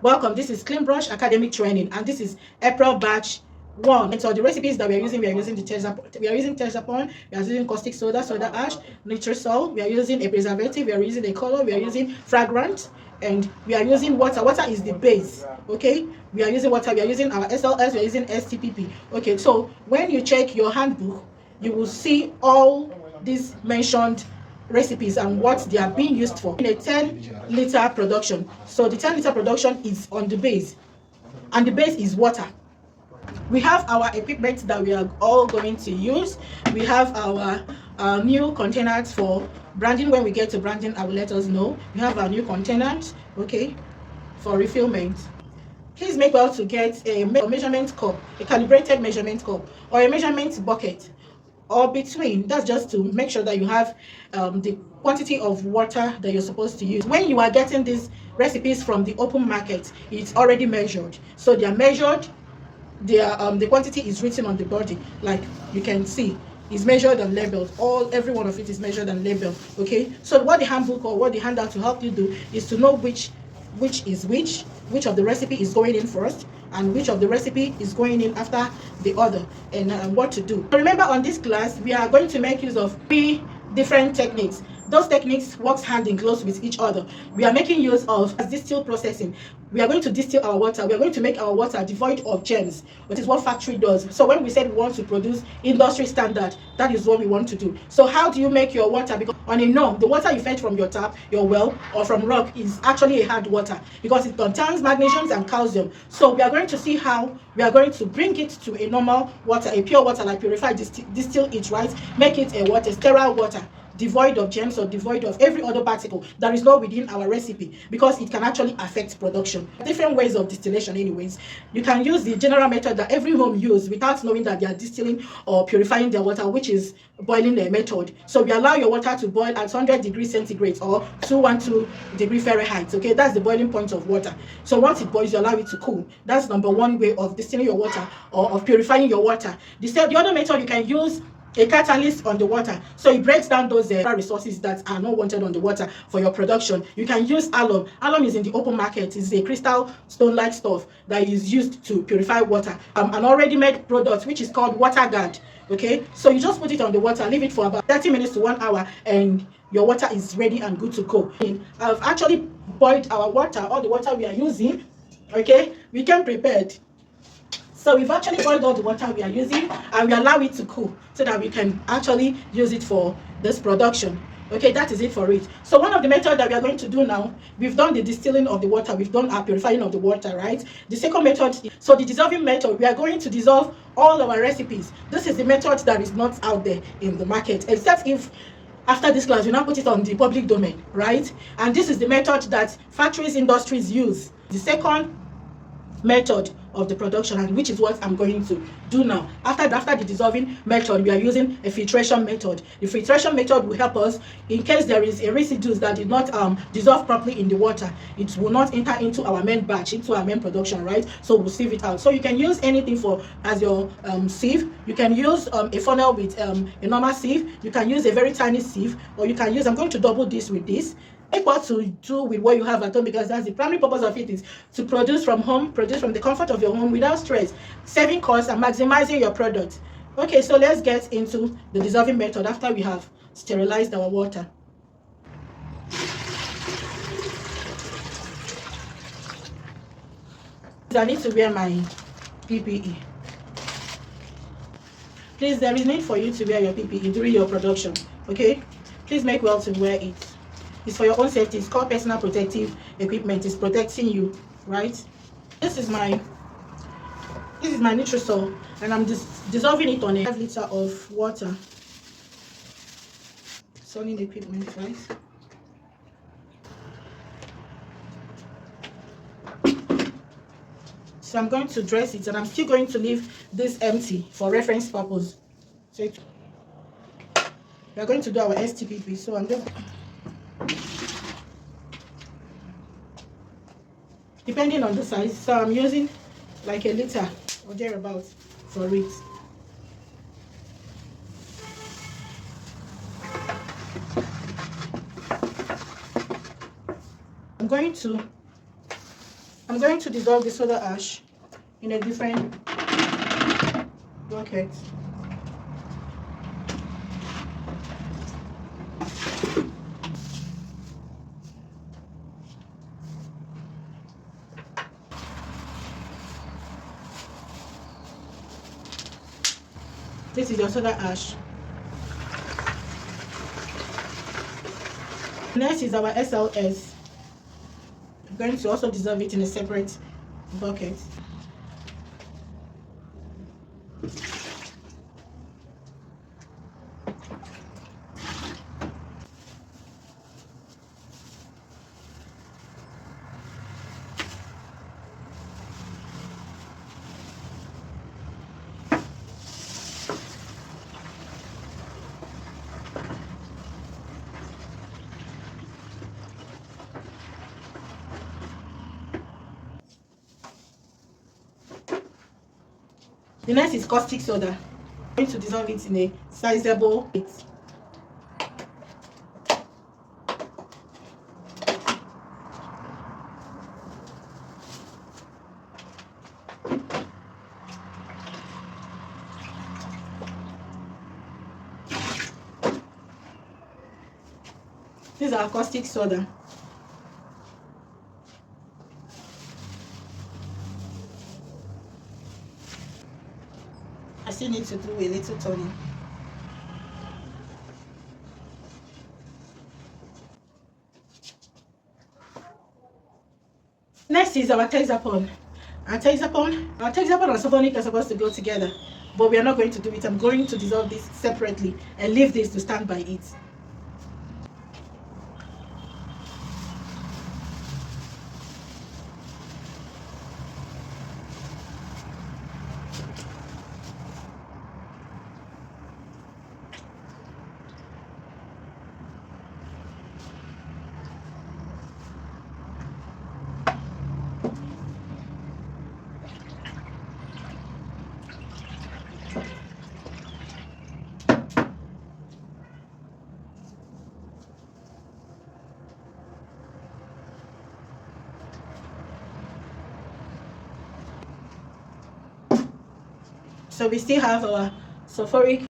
Welcome. This is Cleanbrush Academic Training, and this is April batch 1. And so the recipes that we are using the we are using Terzapon, we are using caustic soda, soda ash, nitrosol, we are using a preservative, we are using a color, we are using fragrant, and we are using water. Water is the base. Okay, we are using water, we are using our SLS, we are using STPP. Okay, so when you check your handbook, you will see all these mentioned recipes and what they are being used for in a 10-liter production. So the 10-liter production is on the base, and the base is water. We have our equipment that we are all going to use. We have our new containers for branding. When we get to branding, I will let us know. We have our new containers, okay, for refillment. Please make well to get a measurement cup, a calibrated measurement cup, or a measurement bucket, or between. That's just to make sure that you have the quantity of water that you're supposed to use. When you are getting these recipes from the open market, it's already measured. So they are measured, the quantity is written on the body, like you can see, is measured and labeled. Every one of it is measured and labeled. Okay, so what the handbook or what the handout to help you do is to know which is which of the recipe is going in first, and which of the recipe is going in after the other, and what to do. Remember, on this class we are going to make use of 3 different techniques. Those techniques works hand in glove with each other. We are making use of distill processing. We are going to distill our water. We are going to make our water devoid of germs, which is what factory does. So when we said we want to produce industry standard, that is what we want to do. So how do you make your water? Because on a norm, the water you fetch from your tap, your well, or from rock is actually a hard water because it contains magnesium and calcium. So we are going to see how we are going to bring it to a normal water, a pure water, like purified, distill it, right? Make it a water, sterile water, devoid of germs or devoid of every other particle that is not within our recipe, because it can actually affect production. Different ways of distillation anyways. You can use the general method that every home uses without knowing that they are distilling or purifying their water, which is boiling the method. So we allow your water to boil at 100 degrees centigrade or 212 degree Fahrenheit. Okay, that's the boiling point of water. So once it boils, you allow it to cool. That's number one way of distilling your water or of purifying your water. The other method, you can use a catalyst on the water, so it breaks down those resources that are not wanted on the water for your production. You can use alum. Alum is in the open market. It's a crystal stone-like stuff that is used to purify water. An already made product which is called water guard. Okay, so you just put it on the water, leave it for about 30 minutes to 1 hour, and your water is ready and good to go. I've actually boiled our water, all the water we are using. Okay, we came prepared. So we've actually boiled all the water we are using, and we allow it to cool so that we can actually use it for this production. Okay, that is it for it. So one of the methods that we are going to do now, we've done the distilling of the water, we've done our purifying of the water, right? The second method, so the dissolving method, we are going to dissolve all our recipes. This is the method that is not out there in the market, except if after this class we now put it on the public domain, right? And this is the method that factories, industries use. The second method of the production, and which is what I'm going to do now. After the dissolving method, we are using a filtration method. The filtration method will help us in case there is a residue that did not dissolve properly in the water. It will not enter into our main batch, into our main production, right? So we'll sieve it out. So you can use anything for as your sieve. You can use a funnel with a normal sieve. You can use a very tiny sieve, or you can use, I'm going to double this with this. What to do with what you have at home, because that's the primary purpose of it, is to produce from home, produce from the comfort of your home without stress, saving costs and maximizing your product. Okay, so let's get into the dissolving method after we have sterilized our water. I need to wear my PPE. Please, there is need for you to wear your PPE during your production. Okay, please make well to wear it. It's for your own safety. It's called personal protective equipment. It's protecting you, right? This is my nitrosol, and I'm dissolving it on a 5 liter of water. Dissolving the equipment, right? So I'm going to dress it, and I'm still going to leave this empty for reference purpose. So we are going to do our STPP. So I'm just, depending on the size, so I'm using like a liter or thereabouts for it. I'm going to I'm going to dissolve the soda ash in a different bucket. This is your soda ash. Next is our SLS. I'm going to also dissolve it in a separate bucket. The next is caustic soda. I'm going to dissolve it in a sizable bit. This is our caustic soda. I still need to do a little turning. Next is our Texapon. Our Texapon and sulfonic are supposed to go together, but we are not going to do it. I'm going to dissolve this separately and leave this to stand by it. So we still have our sulfuric